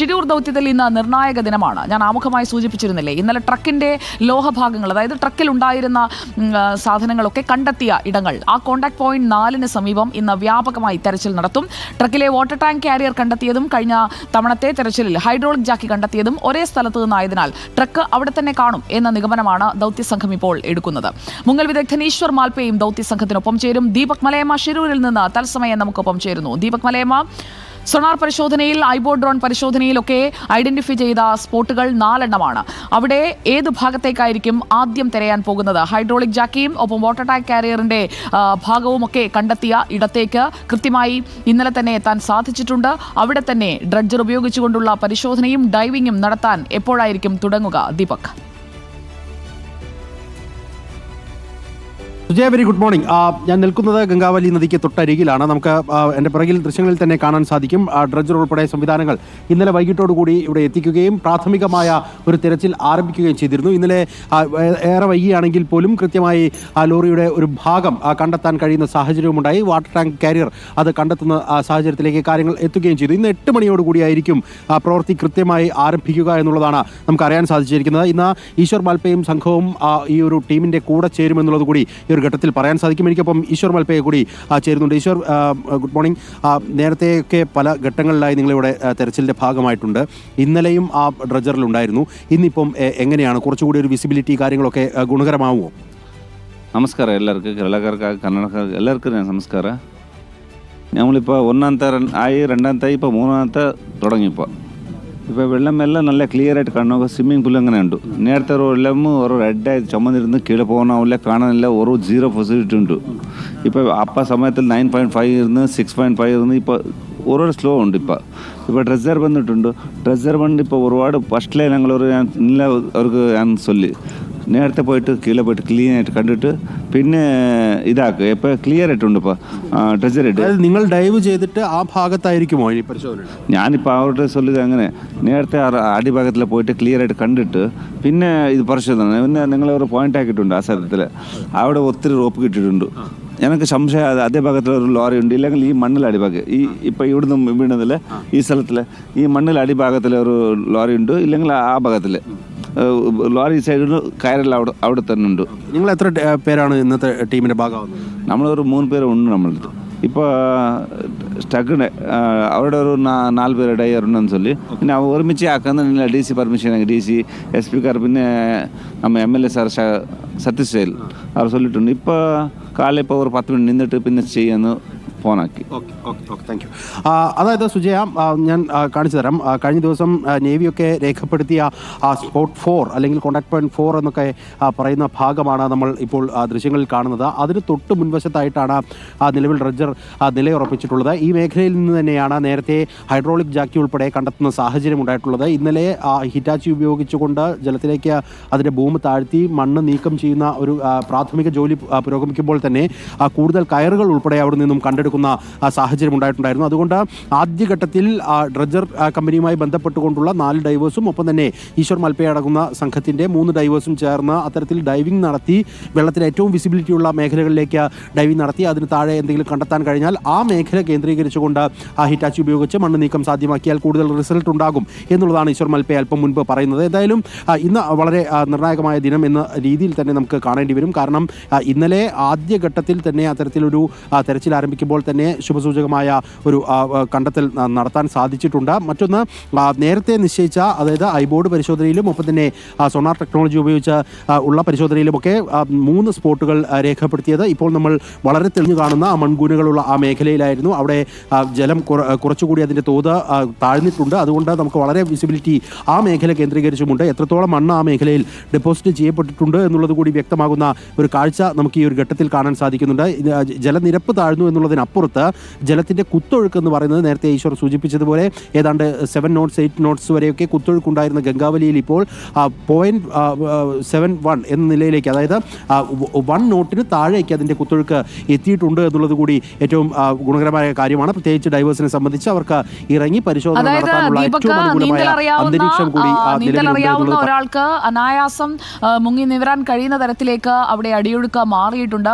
ഷിരൂർ ദൗത്യത്തിൽ ഇന്ന് നിർണായക ദിനമാണ്. ഞാൻ ആമുഖമായി സൂചിപ്പിച്ചിരുന്നില്ലേ, ഇന്നലെ ട്രക്കിന്റെ ലോഹഭാഗങ്ങൾ, അതായത് ട്രക്കിൽ ഉണ്ടായിരുന്ന സാധനങ്ങളൊക്കെ കണ്ടെത്തിയ ഇടങ്ങൾ, ആ കോണ്ടാക്ട് പോയിന്റ് 4-ന് സമീപം ഇന്ന് വ്യാപകമായി തെരച്ചിൽ നടത്തും. ട്രക്കിലെ വാട്ടർ ടാങ്ക് കാരിയർ കണ്ടെത്തിയതും കഴിഞ്ഞ തവണത്തെ തെരച്ചിലിൽ ഹൈഡ്രോളിക് ജാക്കി കണ്ടെത്തിയതും ഒരേ സ്ഥലത്ത് നിന്നായതിനാൽ ട്രക്ക് അവിടെ തന്നെ കാണും എന്ന നിഗമനമാണ് ദൗത്യസംഘം ഇപ്പോൾ എടുക്കുന്നത്. മുങ്ങൽ വിദഗ്ധൻ ഈശ്വർ മാൽപേയും ദൗത്യസംഘത്തിനൊപ്പം ചേരും. ദീപക് മലയമ്മ ഷിരൂരിൽ നിന്ന് തത്സമയം നമുക്കൊപ്പം ചേരുന്നു. ദീപക് മലയമ്മ, സോണാർ പരിശോധനയിൽ, ഐബോ ഡ്രോൺ പരിശോധനയിലൊക്കെ ഐഡന്റിഫൈ ചെയ്ത സ്പോട്ടുകൾ 4 എണ്ണമാണ്. അവിടെ ഏത് ഭാഗത്തേക്കായിരിക്കും ആദ്യം തിരയാൻ പോകുന്നത്? ഹൈഡ്രോളിക് ജാക്കിയും ഒപ്പം വാട്ടർ ടാങ്ക് കാരിയറിന്റെ ഭാഗവും ഒക്കെ കണ്ടെത്തിയ ഇടത്തേക്ക് കൃത്യമായി ഇന്നലെ തന്നെ എത്താൻ സാധിച്ചിട്ടുണ്ട്. അവിടെ തന്നെ ഡ്രഡ്ജർ ഉപയോഗിച്ചുകൊണ്ടുള്ള പരിശോധനയും ഡൈവിംഗും നടത്താൻ എപ്പോഴായിരിക്കും തുടങ്ങുക? Deepak. Sujaya, very good morning. ഞാൻ നിൽക്കുന്നത് ഗംഗാവലി നദിക്ക് തൊട്ടരികിലാണ്. നമുക്ക് എൻ്റെ പിറകിൽ ദൃശ്യങ്ങളിൽ തന്നെ കാണാൻ സാധിക്കും. ഡ്രഡ്ജർ ഉൾപ്പെടെ സംവിധാനങ്ങൾ ഇന്നലെ വൈകിട്ടോടുകൂടി ഇവിടെ എത്തിക്കുകയും പ്രാഥമികമായ ഒരു തിരച്ചിൽ ആരംഭിക്കുകയും ചെയ്തിരുന്നു. ഇന്നലെ ഏറെ വൈകിയാണെങ്കിൽ പോലും കൃത്യമായി ലോറിയുടെ ഒരു ഭാഗം കണ്ടെത്താൻ കഴിയുന്ന സാഹചര്യവുമുണ്ടായി. വാട്ടർ ടാങ്ക് കാരിയർ അത് കണ്ടെത്തുന്ന സാഹചര്യത്തിലേക്ക് കാര്യങ്ങൾ എത്തുകയും ചെയ്തു. ഇന്ന് 8 മണിയോടുകൂടിയായിരിക്കും പ്രവൃത്തി കൃത്യമായി ആരംഭിക്കുക എന്നുള്ളതാണ് നമുക്ക് അറിയാൻ സാധിച്ചിരിക്കുന്നത്. ഇന്ന് ഈശ്വർ മാൽപേയും സംഘവും ഈ ഒരു ടീമിൻ്റെ കൂടെ ചേരുമെന്നുള്ളത് കൂടി ഈ ഘട്ടത്തിൽ പറയാൻ സാധിക്കും. എനിക്കൊപ്പം ഈശ്വർ മാൽപേ കൂടി ചേരുന്നുണ്ട്. Eshwar, good morning. നേരത്തെയൊക്കെ പല ഘട്ടങ്ങളിലായി നിങ്ങളിവിടെ തെരച്ചിലിൻ്റെ ഭാഗമായിട്ടുണ്ട്. ഇന്നലെയും ആ ഡ്രഡ്ജറിലുണ്ടായിരുന്നു. ഇന്നിപ്പം എങ്ങനെയാണ് കുറച്ചുകൂടി ഒരു വിസിബിലിറ്റി കാര്യങ്ങളൊക്കെ ഗുണകരമാവുമോ? നമസ്കാരം എല്ലാവർക്കും, കേരളക്കാർക്ക്, കന്നഡക്കാർക്ക് എല്ലാവർക്കും നമസ്കാര. നമ്മളിപ്പോൾ 1-ാമത്തെ ആയി, 2-ാമത്തെ ഇപ്പോൾ 3-ാമത്തെ തുടങ്ങിയപ്പോൾ ഇപ്പോൾ വെള്ളമെല്ലാം നല്ല ക്ലിയർ ആയിട്ട് കാണുക. സ്വിമ്മിംഗ് പൂൾ അങ്ങനെ ഉണ്ട്. നേരത്തെ വെള്ളമും ഒരു റെഡായി ചുമന്നിരുന്ന് കീഴെ പോകണമില്ല, കാണാനില്ല, ഒരു 0 ഫെസിലിറ്റി ഉണ്ട്. ഇപ്പോൾ അപ്പ സമയത്തിൽ 9.5 ഇരുന്ന് 6.5 ഇരുന്ന് ഇപ്പോൾ ഓരോ സ്ലോ ഉണ്ട്. ഇപ്പോൾ ഡ്രസ്സർ വന്നിട്ടുണ്ട്. ഡ്രസ്സർ വന്ന് ഇപ്പോൾ ഒരുപാട് ഫസ്റ്റിലെ ഞങ്ങളൊരു ഇല്ല അവർക്ക് ഞാൻ ചൊല്ലി നേരത്തെ പോയിട്ട് കീഴെ പോയിട്ട് ക്ലീൻ ആയിട്ട് കണ്ടിട്ട് പിന്നെ ഇതാക്കുക. ഇപ്പോൾ ക്ലിയർ ആയിട്ടുണ്ട്. ഇപ്പോൾ ഡ്രസ്സർ ഇട്ട് നിങ്ങൾ ഡൈവ് ചെയ്തിട്ട് ആ ഭാഗത്തായിരിക്കുമോ ഈ പരിശോധന? ഞാനിപ്പോൾ അവരുടെ ചൊല്ലിയത് അങ്ങനെ നേരത്തെ അടിഭാഗത്തിൽ പോയിട്ട് ക്ലിയർ ആയിട്ട് കണ്ടിട്ട് പിന്നെ ഇത് പരിശോധന പിന്നെ നിങ്ങളൊരു പോയിന്റ് ആക്കിയിട്ടുണ്ട്. ആ സ്ഥലത്തിൽ അവിടെ ഒത്തിരി റോപ്പ് കിട്ടിയിട്ടുണ്ട്. എനിക്ക് സംശയം അതേ ഭാഗത്തിൽ ഒരു ലോറി ഉണ്ട്, ഇല്ലെങ്കിൽ ഈ മണ്ണിൽ അടിഭാഗം ഇപ്പോൾ ഇവിടുന്ന് വീണതിൽ ഈ സ്ഥലത്തിൽ ഈ മണ്ണിൽ അടിഭാഗത്തിൽ ഒരു ലോറി ഉണ്ട്, ഇല്ലെങ്കിൽ ആ ഭാഗത്തിൽ ലോറി സൈഡിൽ കയറൽ അവിടെ തന്നെ ഉണ്ട്. നിങ്ങൾ എത്ര പേരാണ് ഇന്നത്തെ ടീമിൻ്റെ ഭാഗമാകുന്നത്? നമ്മളൊരു 3 പേര് ഉണ്ട് നമ്മളിത്. ഇപ്പോൾ സ്റ്റക്കിന് അവിടെ ഒരു 4 പേര് ഡ്രൈവർ ഉണ്ടെന്ന് ചൊല്ലി പിന്നെ ഒരുമിച്ച് ആക്കുന്ന DC പെർമിഷൻ DC SP പിന്നെ நம்ம MLA സാർ സതീഷ് ജയിൽ അവർ ചൊല്ലിട്ടുണ്ട്. ഇപ്പോൾ കാലം ഇപ്പോൾ ഒരു 10 മിനിറ്റ് നിന്നിട്ട് പിന്നെ ചെയ്യാന്ന് ഫോണാക്കി. Thank you. അതായത് സുജയ, ഞാൻ കാണിച്ചു തരാം. കഴിഞ്ഞ ദിവസം നേവിയൊക്കെ രേഖപ്പെടുത്തിയ സ്പോട്ട് 4 അല്ലെങ്കിൽ കോണ്ടാക്ട് പോയിന്റ് 4 എന്നൊക്കെ പറയുന്ന ഭാഗമാണ് നമ്മൾ ഇപ്പോൾ ദൃശ്യങ്ങളിൽ കാണുന്നത്. അതിന് തൊട്ട് മുൻവശത്തായിട്ടാണ് നിലവിൽ ഡ്രഡ്ജർ നിലയുറപ്പിച്ചിട്ടുള്ളത്. ഈ മേഖലയിൽ നിന്ന് തന്നെയാണ് നേരത്തെ ഹൈഡ്രോളിക് ജാക്കി ഉൾപ്പെടെ കണ്ടെത്തുന്ന സാഹചര്യം ഉണ്ടായിട്ടുള്ളത്. ഇന്നലെ ഹിറ്റാച്ചി ഉപയോഗിച്ചുകൊണ്ട് ജലത്തിലേക്ക് അതിൻ്റെ ഭൂമി താഴ്ത്തി മണ്ണ് നീക്കം ചെയ്യുന്ന ഒരു പ്രാഥമിക ജോലി പുരോഗമിക്കുമ്പോൾ തന്നെ കൂടുതൽ കയറുകൾ ഉൾപ്പെടെ അവിടെ നിന്നും കണ്ടെടുക്കുന്ന സാഹചര്യം ഉണ്ടായിട്ടുണ്ടായിരുന്നു. അതുകൊണ്ട് ആദ്യഘട്ടത്തിൽ ഡ്രഡ്ജർ കമ്പനിയുമായി ബന്ധപ്പെട്ടുകൊണ്ടുള്ള 4 ഡൈവേഴ്സും ഒപ്പം തന്നെ ഈശ്വർ മാൽപേ അടങ്ങുന്ന സംഘത്തിൻ്റെ 3 ഡൈവേഴ്സും ചേർന്ന് അത്തരത്തിൽ ഡൈവിംഗ് നടത്തി വെള്ളത്തിൽ ഏറ്റവും വിസിബിലിറ്റി ഉള്ള മേഖലകളിലേക്ക് ഡൈവിംഗ് നടത്തി അതിന് താഴെ എന്തെങ്കിലും കണ്ടെത്താൻ കഴിഞ്ഞാൽ ആ മേഖല കേന്ദ്രീകരിച്ചുകൊണ്ട് ഹിറ്റാച്ചി ഉപയോഗിച്ച് മണ്ണ് നീക്കം സാധ്യമാക്കിയാൽ കൂടുതൽ റിസൾട്ട് ഉണ്ടാകും എന്നുള്ളതാണ് ഈശ്വർ മാൽപേ അല്പം മുൻപ് പറയുന്നത്. എന്തായാലും ഇന്ന് വളരെ നിർണായകമായ ദിനം എന്ന രീതിയിൽ തന്നെ നമുക്ക് കാണേണ്ടി വരും. കാരണം ഇന്നലെ ആദ്യഘട്ടത്തിൽ തന്നെ അത്തരത്തിലൊരു തെരച്ചിൽ ആരംഭിക്കുമ്പോൾ തന്നെ ശുഭസൂചകമായ ഒരു കണ്ടെത്തൽ നടത്താൻ സാധിച്ചിട്ടുണ്ട്. മറ്റൊന്ന്, നേരത്തെ നിശ്ചയിച്ച അതായത് ഐബോർഡ് പരിശോധനയിലും ഒപ്പം തന്നെ സോണാർ ടെക്നോളജി ഉപയോഗിച്ച് ഉള്ള പരിശോധനയിലുമൊക്കെ 3 സ്പോട്ടുകൾ രേഖപ്പെടുത്തിയത് ഇപ്പോൾ നമ്മൾ വളരെ തെളിഞ്ഞു കാണുന്ന മൺകൂനുകളുള്ള ആ മേഖലയിലായിരുന്നു. അവിടെ ജലം കുറച്ചുകൂടി അതിൻ്റെ തോത് താഴ്ന്നിട്ടുണ്ട്. അതുകൊണ്ട് നമുക്ക് വളരെ വിസിബിലിറ്റി ആ മേഖല കേന്ദ്രീകരിച്ചുമുണ്ട്. എത്രത്തോളം മണ്ണ് ആ മേഖലയിൽ ഡെപ്പോസിറ്റ് ചെയ്യപ്പെട്ടിട്ടുണ്ട് എന്നുള്ളത് കൂടി വ്യക്തമാകുന്ന ഒരു കാഴ്ച നമുക്ക് ഈ ഒരു ഘട്ടത്തിൽ കാണാൻ സാധിക്കുന്നുണ്ട്. ജലനിരപ്പ് താഴ്ന്നു എന്നുള്ളതിനപ്പുറത്ത് ജലത്തിൻ്റെ കുത്തൊഴുക്ക് എന്ന് പറയുന്നത് നേരത്തെ ഈശ്വർ സൂചിപ്പിച്ചതുപോലെ ഏതാണ്ട് 7 knots 8 knots വരെയൊക്കെ കുത്തൊഴുക്കുണ്ടായിരുന്ന ഗംഗാവലിയിൽ ഇപ്പോൾ 0.71 എന്ന നിലയിലേക്ക്, അതായത് 1 നോട്ടിന് താഴേക്ക് അതിൻ്റെ കുത്തൊഴുക്ക് എത്തിയിട്ടുണ്ട് എന്നുള്ളത് കൂടി ഏറ്റവും ഗുണകരമായ കാര്യമാണ്. പ്രത്യേകിച്ച് ഡൈവേഴ്സിനെ സംബന്ധിച്ച് അവർക്ക് ഇറങ്ങി പരിശോധന നടത്താനുള്ള ഏറ്റവും അനുകൂലമായ അന്തരീക്ഷം കൂടി ഒരാൾക്ക് അനായാസം മുങ്ങി നിവരാൻ കഴിയുന്ന തരത്തിലേക്ക് അവിടെ അടിയൊഴുക്ക് മാറിയിട്ടുണ്ട്.